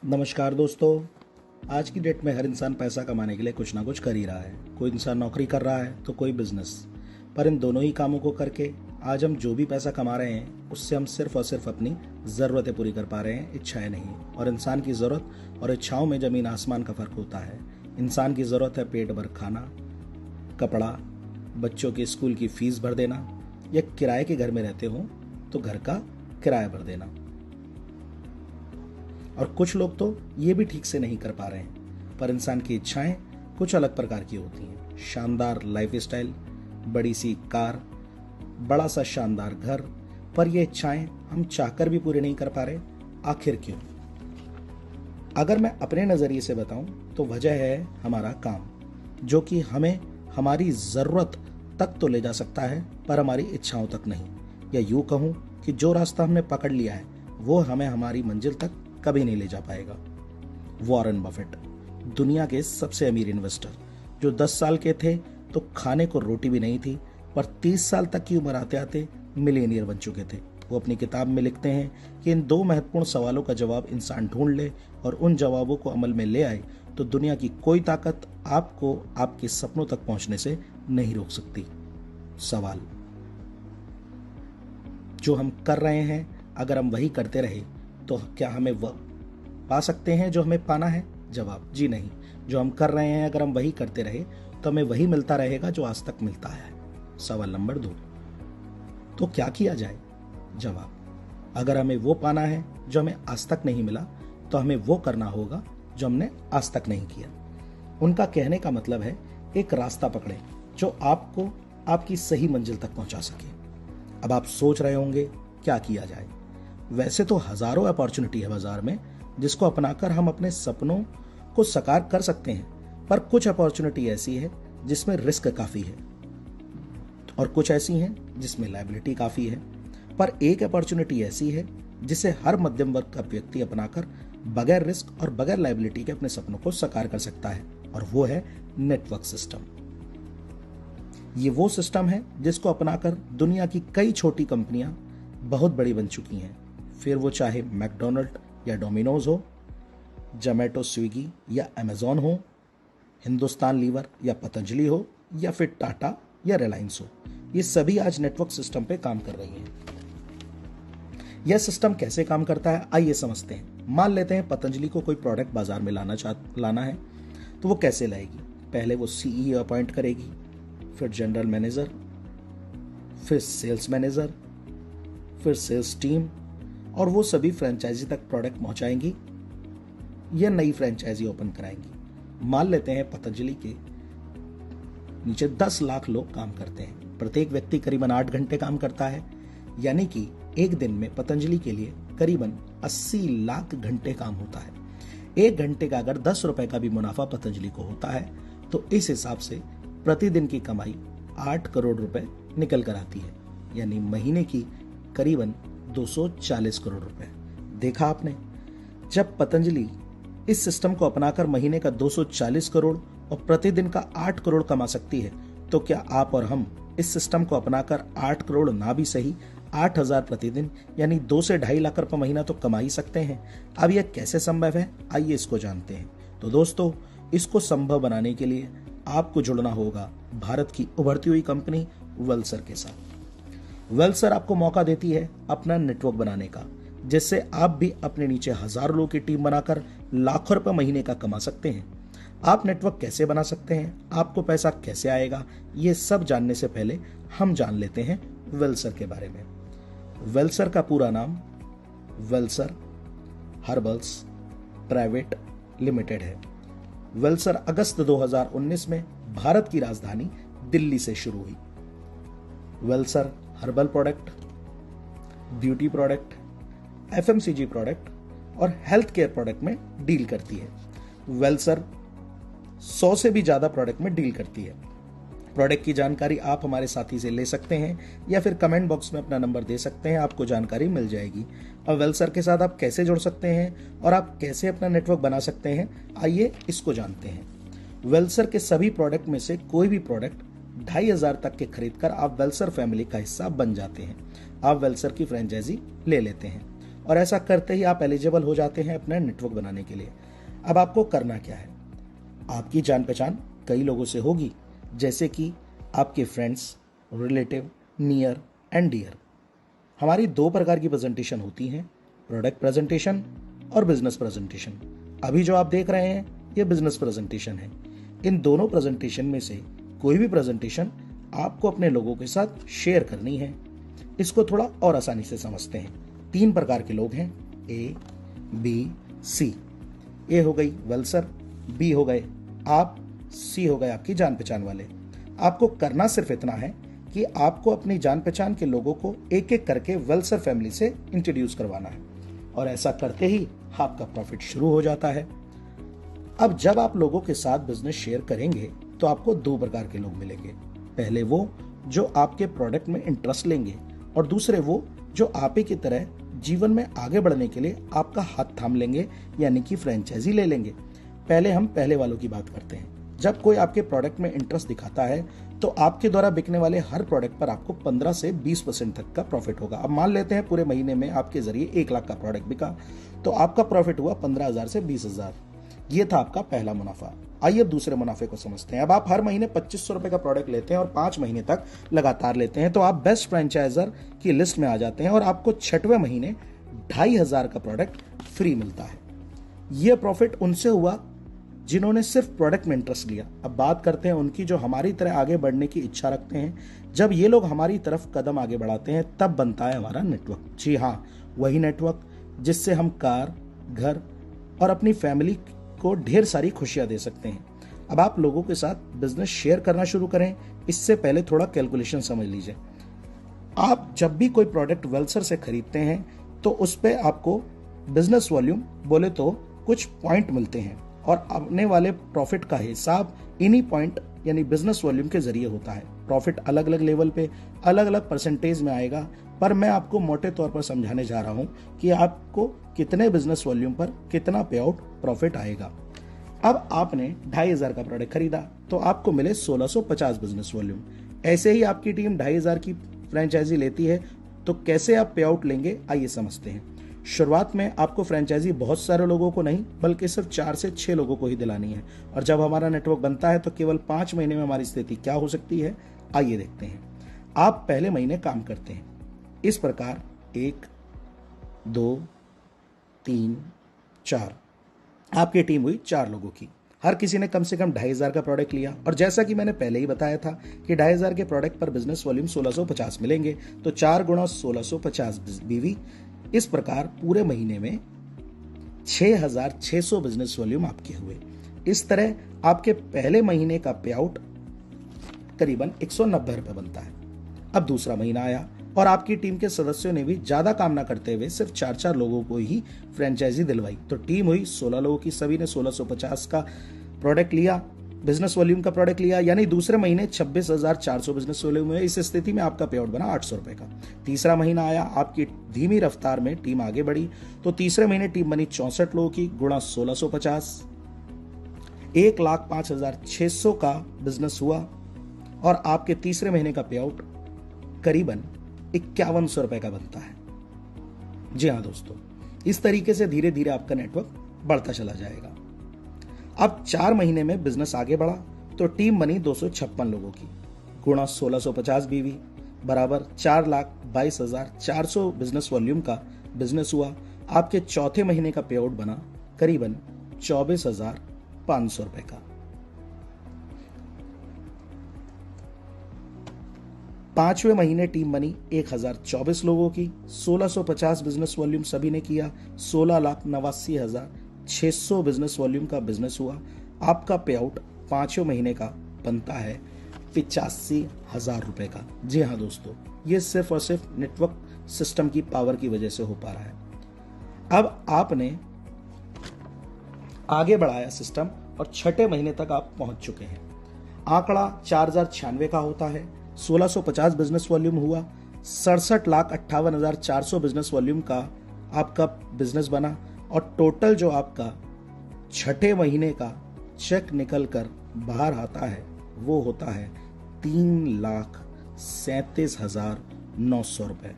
नमस्कार दोस्तों। आज की डेट में हर इंसान पैसा कमाने के लिए कुछ ना कुछ कर ही रहा है। कोई इंसान नौकरी कर रहा है तो कोई बिजनेस। पर इन दोनों ही कामों को करके आज हम जो भी पैसा कमा रहे हैं उससे हम सिर्फ और सिर्फ अपनी ज़रूरतें पूरी कर पा रहे हैं, इच्छाएं नहीं। और इंसान की ज़रूरत और इच्छाओं में ज़मीन आसमान का फ़र्क होता है। इंसान की ज़रूरत है पेट भर खाना, कपड़ा, बच्चों के स्कूल की फीस भर देना, या किराए के घर में रहते हों तो घर का किराया भर देना। और कुछ लोग तो ये भी ठीक से नहीं कर पा रहे हैं। पर इंसान की इच्छाएं कुछ अलग प्रकार की होती हैं। शानदार लाइफस्टाइल, बड़ी सी कार, बड़ा सा शानदार घर। पर ये इच्छाएं हम चाहकर भी पूरी नहीं कर पा रहे। आखिर क्यों? अगर मैं अपने नजरिए से बताऊं तो वजह है हमारा काम, जो कि हमें हमारी जरूरत तक तो ले जा सकता है पर हमारी इच्छाओं तक नहीं। या यूं कहूं कि जो रास्ता हमने पकड़ लिया है वो हमें हमारी मंजिल तक कभी नहीं ले जा पाएगा। वॉरेन बफेट, दुनिया के सबसे अमीर इन्वेस्टर, जो 10 साल के थे तो खाने को रोटी भी नहीं थी, पर 30 साल तक की उम्र आते आते मिलियनियर बन चुके थे। वो अपनी किताब में लिखते हैं कि इन 2 महत्वपूर्ण सवालों का जवाब इंसान ढूंढ ले और उन जवाबों को अमल में ले आए तो दुनिया की कोई ताकत आपको आपके सपनों तक पहुंचने से नहीं रोक सकती। सवाल, जो हम कर रहे हैं अगर हम वही करते रहे तो क्या हमें वह पा सकते हैं जो हमें पाना है? जवाब, जी नहीं। जो हम कर रहे हैं अगर हम वही करते रहे तो हमें वही मिलता रहेगा जो आज तक मिलता है। सवाल नंबर 2, तो क्या किया जाए? जवाब, अगर हमें वो पाना है जो हमें आज तक नहीं मिला तो हमें वो करना होगा जो हमने आज तक नहीं किया। उनका कहने का मतलब है एक रास्ता पकड़ें जो आपको आपकी सही मंजिल तक पहुंचा सके। अब आप सोच रहे होंगे क्या किया जाए? वैसे तो हजारों अपॉर्चुनिटी है बाजार में जिसको अपनाकर हम अपने सपनों को साकार कर सकते हैं, पर कुछ अपॉर्चुनिटी ऐसी है जिसमें रिस्क काफी है और कुछ ऐसी हैं जिसमें लायबिलिटी काफी है। पर एक अपॉर्चुनिटी ऐसी है जिसे हर मध्यम वर्ग का व्यक्ति अपनाकर बगैर रिस्क और बगैर लायबिलिटी के अपने सपनों को साकार कर सकता है, और वो है नेटवर्क सिस्टम। ये वो सिस्टम है जिसको अपनाकर दुनिया की कई छोटी कंपनियां बहुत बड़ी बन चुकी हैं। फिर वो चाहे मैकडोनल्ड या डोमिनोज हो, जोमैटो, स्विगी या अमेजॉन हो, हिंदुस्तान लीवर या पतंजलि हो, या फिर टाटा या रिलायंस हो, ये सभी आज नेटवर्क सिस्टम पे काम कर रही हैं। यह सिस्टम कैसे काम करता है आइए समझते हैं। मान लेते हैं पतंजलि को कोई प्रोडक्ट बाजार में लाना है तो वो कैसे लाएगी? पहले वो सीईओ अपॉइंट करेगी, फिर जनरल मैनेजर, फिर सेल्स मैनेजर, फिर सेल्स टीम, और वो सभी फ्रेंचाइजी तक प्रोडक्ट पहुंचाएंगी या नई फ्रेंचाइजी ओपन कराएंगी। मान लेते हैं पतंजलि के नीचे 10 लाख लोग काम करते हैं। प्रत्येक व्यक्ति करीबन 8 घंटे काम करता है, यानी कि एक दिन में पतंजलि के लिए करीबन 80 लाख घंटे काम होता है। एक घंटे का अगर 10 रुपए का भी मुनाफा पतंजलि को होता है तो इस हिसाब से प्रतिदिन की कमाई 8 करोड़ रुपए निकल कर आती है, यानी महीने की करीबन 240 करोड़ रुपए। देखा आपने, जब पतंजलि इस सिस्टम को अपनाकर महीने का 240 करोड़ और प्रतिदिन का 8 करोड़ कमा सकती है, तो क्या आप और हम इस सिस्टम को अपनाकर 8 करोड़ ना भी सही 8,000 प्रतिदिन यानी 2 से 2.5 लाख रुपए महीना तो कमा ही सकते हैं। अब यह कैसे संभव है आइए इसको जानते हैं। तो दोस्तों, इसको संभव बनाने के लिए आपको जुड़ना होगा भारत की उभरती हुई कंपनी वेलसर के साथ। वेलसर आपको मौका देती है अपना नेटवर्क बनाने का, जिससे आप भी अपने नीचे हजारों लोगों की टीम बनाकर लाखों रुपए महीने का कमा सकते हैं। आप नेटवर्क कैसे बना सकते हैं, आपको पैसा कैसे आएगा, ये सब जानने से पहले हम जान लेते हैं वेलसर के बारे में। वेलसर का पूरा नाम वेलसर हर्बल्स प्राइवेट लिमिटेड है। वेलसर अगस्त 2019 में भारत की राजधानी दिल्ली से शुरू हुई। वेलसर herbal product, beauty product, FMCG product और हेल्थ केयर प्रोडक्ट में डील करती है। वेलसर 100 से भी ज्यादा प्रोडक्ट में डील करती है। प्रोडक्ट की जानकारी आप हमारे साथी से ले सकते हैं या फिर कमेंट बॉक्स में अपना नंबर दे सकते हैं, आपको जानकारी मिल जाएगी। और वेलसर के साथ आप कैसे जुड़ सकते हैं और आप कैसे अपना नेटवर्क बना सकते हैं आइए इसको जानते हैं। वेलसर के सभी प्रोडक्ट में से कोई भी प्रोडक्ट 2,500 तक के खरीद कर आप वेलसर फैमिली का हिस्सा बन जाते हैं। आप वेलसर की फ्रेंचाइजी ले लेते हैं। और ऐसा करते ही आप एलिजिबल हो जाते हैं अपना नेटवर्क बनाने के लिए। अब आपको करना क्या है, आपकी जान पहचान कई लोगों से होगी, जैसे कि आपके friends, relative, near and dear. हमारी दो प्रकार की प्रेजेंटेशन होती हैं, प्रोडक्ट प्रेजेंटेशन और बिजनेस प्रेजेंटेशन। अभी जो आप देख रहे हैं ये बिजनेस प्रेजेंटेशन है। इन दोनों प्रेजेंटेशन में से कोई भी प्रेजेंटेशन आपको अपने लोगों के साथ शेयर करनी है। इसको थोड़ा और आसानी से समझते हैं। 3 प्रकार के लोग हैं, ए, बी, सी। ए हो गई वेल सर, बी हो गए आप, सी हो गए आपकी जान पहचान वाले। आपको करना सिर्फ इतना है कि आपको अपनी जान पहचान के लोगों को एक एक करके वेल सर फैमिली से इंट्रोड्यूस करवाना है, और ऐसा करते ही आपका प्रॉफिट शुरू हो जाता है। अब जब आप लोगों के साथ बिजनेस शेयर करेंगे तो आपको 2 प्रकार के लोग मिलेंगे। पहले वो जो आपके प्रोडक्ट में इंटरेस्ट लेंगे, और दूसरे वो जो आप ही की तरह जीवन में आगे बढ़ने के लिए आपका हाथ थाम लेंगे, यानी कि फ्रेंचाइजी ले लेंगे। पहले हम पहले वालों की बात करते हैं। जब कोई आपके प्रोडक्ट में इंटरेस्ट दिखाता है तो आपके द्वारा बिकने वाले हर प्रोडक्ट पर आपको 15 से 20% तक का प्रॉफिट होगा। अब मान लेते हैं पूरे महीने में आपके जरिए 1 लाख का प्रोडक्ट बिका, तो आपका प्रॉफिट हुआ 15,000 से 20,000। ये था आपका पहला मुनाफा। आइए अब दूसरे मुनाफे को समझते हैं। अब आप हर महीने 2500 रुपए का प्रोडक्ट लेते हैं और 5 महीने तक लगातार लेते हैं, तो आप बेस्ट फ्रेंचाइजर की लिस्ट में आ जाते हैं और आपको 6वें महीने 2,500 का प्रोडक्ट फ्री मिलता है। यह प्रॉफिट उनसे हुआ जिन्होंने सिर्फ प्रोडक्ट में इंटरेस्ट लिया। अब बात करते हैं उनकी जो हमारी तरह आगे बढ़ने की इच्छा रखते हैं। जब ये लोग हमारी तरफ कदम आगे बढ़ाते हैं तब बनता है हमारा नेटवर्क। जी हाँ, वही नेटवर्क जिससे हम कार, घर और अपनी फैमिली को ढेर सारी खुशियां दे सकते हैं। अब आप लोगों के साथ बिजनेस शेयर करना शुरू करें, इससे पहले थोड़ा कैलकुलेशन समझ लीजिए। आप जब भी कोई प्रोडक्ट वेलसर से खरीदते हैं तो उस पर आपको बिजनेस वॉल्यूम बोले तो कुछ पॉइंट मिलते हैं, और आने वाले प्रॉफिट का हिसाब इन्हीं पॉइंट यानी बिजनेस वॉल्यूम के जरिए होता है। प्रॉफिट अलग अलग लेवल पे अलग अलग परसेंटेज में आएगा, पर मैं आपको मोटे तौर पर समझाने जा रहा हूं कि आपको कितने बिजनेस वॉल्यूम पर कितना पे आउट प्रॉफिट आएगा। अब आपने 2,500 का प्रोडक्ट खरीदा तो आपको मिले 1650 बिजनेस वॉल्यूम। ऐसे ही आपकी टीम 2,500 की फ्रेंचाइजी लेती है, तो कैसे आप पे आउट लेंगे आइए समझते हैं। शुरुआत में आपको फ्रेंचाइजी बहुत सारे लोगों को नहीं बल्कि सिर्फ 4 से 6 लोगों को ही दिलानी है, और जब हमारा नेटवर्क बनता है तो केवल 5 महीने में हमारी स्थिति क्या हो सकती है आइए देखते हैं। आप पहले महीने काम करते हैं इस प्रकार 1, 2, 3, 4। आपकी टीम हुई 4 लोगों की। हर किसी ने कम से कम 2,500 का प्रोडक्ट लिया, और जैसा कि मैंने पहले ही बताया था कि 2,500 के प्रोडक्ट पर बिजनेस वॉल्यूम 1650 मिलेंगे, तो 4 गुणा 1650 बीवी। इस प्रकार पूरे महीने में 6,600 बिजनेस वॉल्यूम आपके हुए। इस तरह आपके पहले महीने का पे आउट करीबन 190 रुपए बनता है। अब दूसरा महीना आया और आपकी टीम के सदस्यों ने भी ज्यादा काम ना करते हुए सिर्फ 4-4 लोगों को ही फ्रेंचाइजी दिलवाई, तो टीम हुई 16 लोगों की। सभी ने 1650 का प्रोडक्ट लिया, बिजनेस वॉल्यूम का प्रोडक्ट लिया, यानी दूसरे महीने 26,400 बिजनेस वॉल्यूम हुए। इस स्थिति में आपका पे आउट बना 800 रुपए का। तीसरा महीना आया, आपकी धीमी रफ्तार में टीम आगे बढ़ी, तो तीसरे महीने टीम बनी 64 लोगों की गुणा 1650, 1,05,600 का बिजनेस हुआ, और आपके तीसरे महीने का पे आउट करीबन 5100 रुपए का बनता है। जी हाँ दोस्तों, इस तरीके से धीरे धीरे आपका नेटवर्क बढ़ता चला जाएगा। अब 4 महीने में बिजनेस आगे बढ़ा तो टीम बनी 256 लोगों की गुणा 1650 बीवी बराबर 4,22,400 बिजनेस वॉल्यूम का बिजनेस हुआ। आपके चौथे महीने का पे आउट बना करीबन 24,500 रुपए का। 5वें महीने टीम बनी 1,024 लोगों की, 1650 बिजनेस वॉल्यूम सभी ने किया, 16,89,600 बिजनेस वॉल्यूम का बिजनेस हुआ। आपका पे आउट 5वें महीने का बनता है 85,000 रुपए का। जी हाँ दोस्तों, ये सिर्फ और सिर्फ नेटवर्क सिस्टम की पावर की वजह से हो पा रहा है। अब आपने आगे बढ़ाया सिस्टम और 6ठे महीने तक आप पहुंच चुके हैं। आंकड़ा 4,096 का होता है, 1650 बिजनेस वॉल्यूम हुआ, 67,58,400 बिजनेस वॉल्यूम का आपका बिजनेस बना, और टोटल जो आपका 6ठे महीने का चेक निकल कर बाहर आता है वो होता है 3,37,900 रुपए।